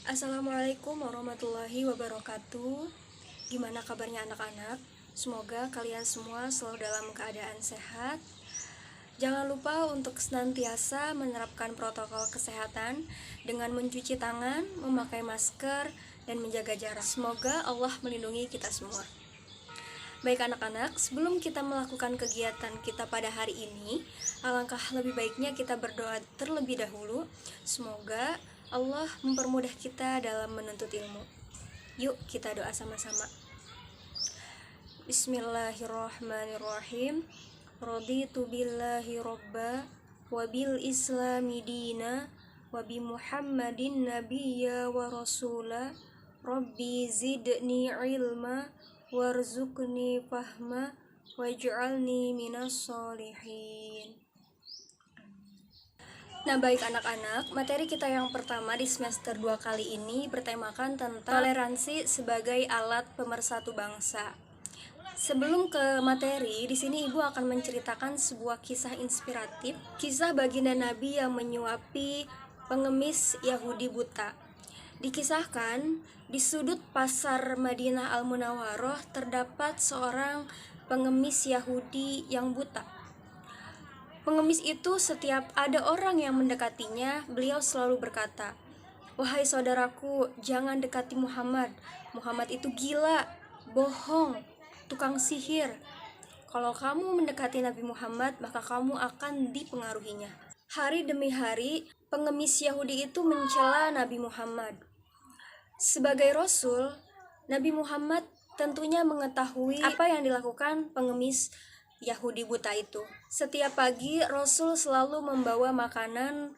Assalamualaikum warahmatullahi wabarakatuh. Gimana kabarnya anak-anak? Semoga kalian semua selalu dalam keadaan sehat. Jangan lupa untuk senantiasa menerapkan protokol kesehatan dengan mencuci tangan, memakai masker, dan menjaga jarak. Semoga Allah melindungi kita semua. Baik anak-anak, sebelum kita melakukan kegiatan kita pada hari ini, alangkah lebih baiknya kita berdoa terlebih dahulu. Semoga Allah mempermudah kita dalam menuntut ilmu. Yuk kita doa sama-sama. Bismillahirrahmanirrahim. Raditu billahi robba, wabil islami dina, wabi muhammadin nabiyya wa rasula, rabbi zidni ilma, warzuqni fahma, waj'alni minas solihin. Nah baik anak-anak, materi kita yang pertama di semester 2 kali ini bertemakan tentang toleransi sebagai alat pemersatu bangsa. Sebelum ke materi, di sini Ibu akan menceritakan sebuah kisah inspiratif, kisah baginda Nabi yang menyuapi pengemis Yahudi buta. Dikisahkan, di sudut pasar Madinah Al-Munawwaroh terdapat seorang pengemis Yahudi yang buta. Pengemis itu setiap ada orang yang mendekatinya, beliau selalu berkata, "Wahai saudaraku, jangan dekati Muhammad. Muhammad itu gila, bohong, tukang sihir. Kalau kamu mendekati Nabi Muhammad, maka kamu akan dipengaruhinya." Hari demi hari, pengemis Yahudi itu mencela Nabi Muhammad. Sebagai Rasul, Nabi Muhammad tentunya mengetahui apa yang dilakukan pengemis Yahudi buta itu. Setiap pagi Rasul selalu membawa makanan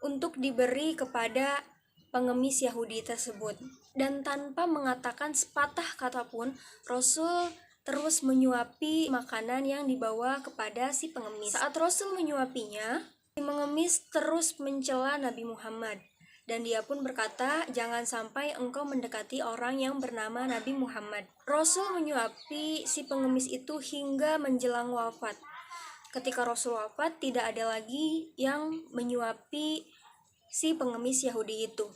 untuk diberi kepada pengemis Yahudi tersebut. Dan tanpa mengatakan sepatah kata pun, Rasul terus menyuapi makanan yang dibawa kepada si pengemis. Saat Rasul menyuapinya, si pengemis terus mencela Nabi Muhammad. Dan dia pun berkata, "Jangan sampai engkau mendekati orang yang bernama Nabi Muhammad." Rasul menyuapi si pengemis itu hingga menjelang wafat. Ketika Rasul wafat, tidak ada lagi yang menyuapi si pengemis Yahudi itu.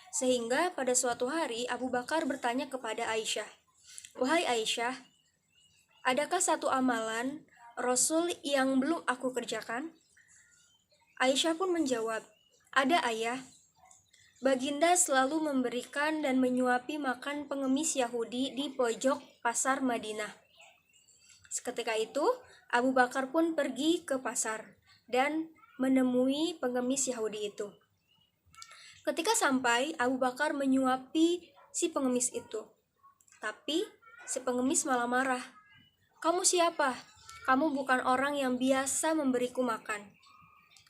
Sehingga pada suatu hari Abu Bakar bertanya kepada Aisyah, "Wahai Aisyah, adakah satu amalan Rasul yang belum aku kerjakan?" Aisyah pun menjawab, "Ada ayah. Baginda selalu memberikan dan menyuapi makan pengemis Yahudi di pojok pasar Madinah." Seketika itu, Abu Bakar pun pergi ke pasar dan menemui pengemis Yahudi itu. Ketika sampai, Abu Bakar menyuapi si pengemis itu. Tapi si pengemis malah marah. "Kamu siapa? Kamu bukan orang yang biasa memberiku makan."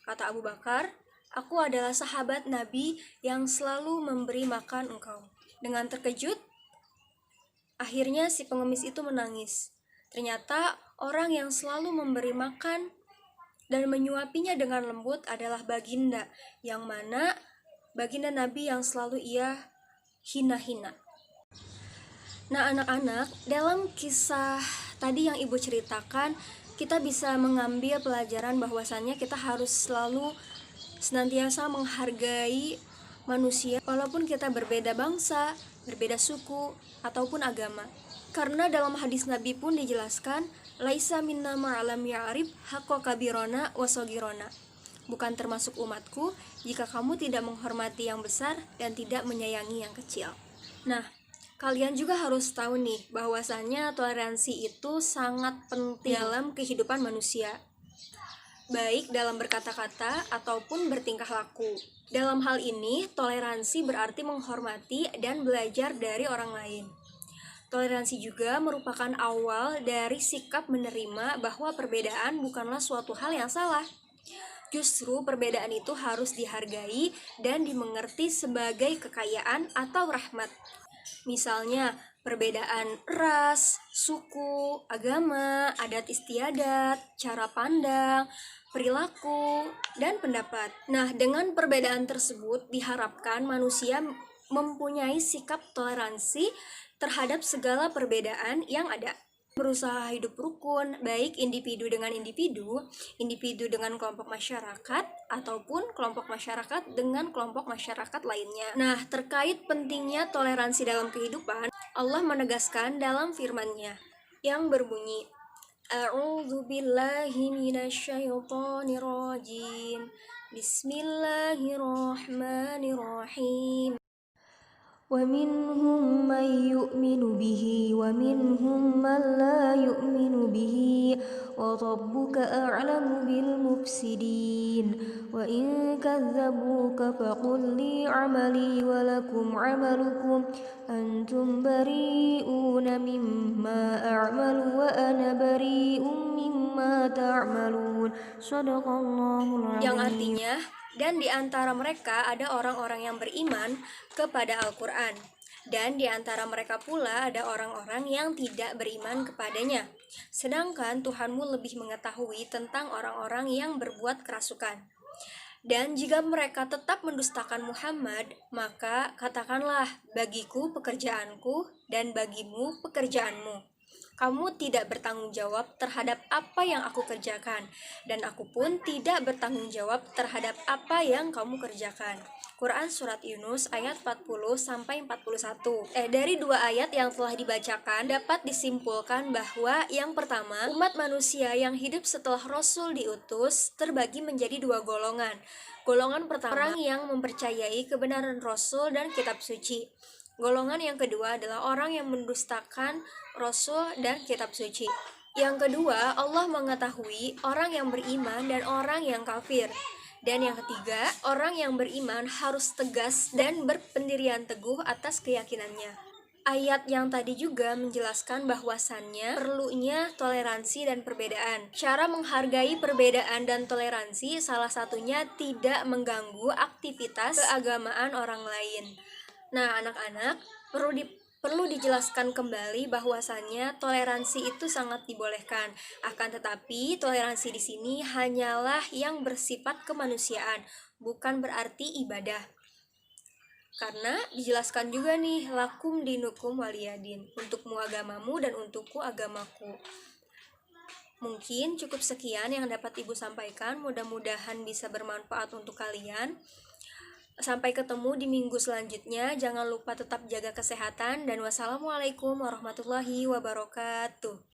Kata Abu Bakar, "Aku adalah sahabat Nabi yang selalu memberi makan engkau." Dengan terkejut, akhirnya si pengemis itu menangis. Ternyata orang yang selalu memberi makan dan menyuapinya dengan lembut adalah baginda, yang mana baginda Nabi yang selalu ia hina-hina. Nah anak-anak, dalam kisah tadi yang Ibu ceritakan, kita bisa mengambil pelajaran bahwasannya kita harus selalu senantiasa menghargai manusia walaupun kita berbeda bangsa, berbeda suku, ataupun agama. Karena dalam hadis Nabi pun dijelaskan, "Laisa minna ma'alam ya'rif haqqa kabirona wasogirona." Bukan termasuk umatku jika kamu tidak menghormati yang besar dan tidak menyayangi yang kecil. Nah, kalian juga harus tahu nih bahwasannya toleransi itu sangat penting dalam kehidupan manusia, baik dalam berkata-kata ataupun bertingkah laku. Dalam hal ini, toleransi berarti menghormati dan belajar dari orang lain. Toleransi juga merupakan awal dari sikap menerima bahwa perbedaan bukanlah suatu hal yang salah. Justru perbedaan itu harus dihargai dan dimengerti sebagai kekayaan atau rahmat. Misalnya, perbedaan ras, suku, agama, adat istiadat, cara pandang, perilaku, dan pendapat. Nah, dengan perbedaan tersebut diharapkan manusia mempunyai sikap toleransi terhadap segala perbedaan yang ada. berusaha hidup rukun, baik individu dengan individu, individu dengan kelompok masyarakat, ataupun kelompok masyarakat dengan kelompok masyarakat lainnya. Nah, terkait pentingnya toleransi dalam kehidupan, Allah menegaskan dalam firman-Nya yang berbunyi, A'udzu billahi minasyaitonir rajim. Bismillahirrahmanirrahim. ومنهم من يؤمن به ومنهم من لا يؤمن به وربك أعلم بالمفسدين وإن كذبوك فقل لي عملي ولكم عملكم أنتم بريئون مما أعمل وأنا بريء مما تعملون صدق الله العظيم. Yang artinya, dan di antara mereka ada orang-orang yang beriman kepada Al-Quran, dan di antara mereka pula ada orang-orang yang tidak beriman kepadanya. Sedangkan Tuhanmu lebih mengetahui tentang orang-orang yang berbuat kerasukan. Dan jika mereka tetap mendustakan Muhammad, maka katakanlah, bagiku pekerjaanku dan bagimu pekerjaanmu. Kamu tidak bertanggung jawab terhadap apa yang aku kerjakan, dan aku pun tidak bertanggung jawab terhadap apa yang kamu kerjakan. Quran Surat Yunus ayat 40-41. Dari dua ayat yang telah dibacakan dapat disimpulkan bahwa yang pertama, umat manusia yang hidup setelah Rasul diutus terbagi menjadi dua golongan. Golongan pertama, orang yang mempercayai kebenaran Rasul dan kitab suci. Golongan yang kedua adalah orang yang mendustakan Rasul dan kitab suci. Yang kedua, Allah mengetahui orang yang beriman dan orang yang kafir. Dan yang ketiga, orang yang beriman harus tegas dan berpendirian teguh atas keyakinannya. Ayat yang tadi juga menjelaskan bahwasannya perlunya toleransi dan perbedaan. Cara menghargai perbedaan dan toleransi salah satunya tidak mengganggu aktivitas keagamaan orang lain. Nah, anak-anak, perlu dijelaskan kembali bahwasannya toleransi itu sangat dibolehkan. Akan tetapi, toleransi di sini hanyalah yang bersifat kemanusiaan, bukan berarti ibadah. Karena dijelaskan juga nih, lakum dinukum waliyadin, untukmu agamamu dan untukku agamaku. Mungkin cukup sekian yang dapat Ibu sampaikan, mudah-mudahan bisa bermanfaat untuk kalian. Sampai ketemu di minggu selanjutnya. Jangan lupa tetap jaga kesehatan dan wassalamualaikum warahmatullahi wabarakatuh.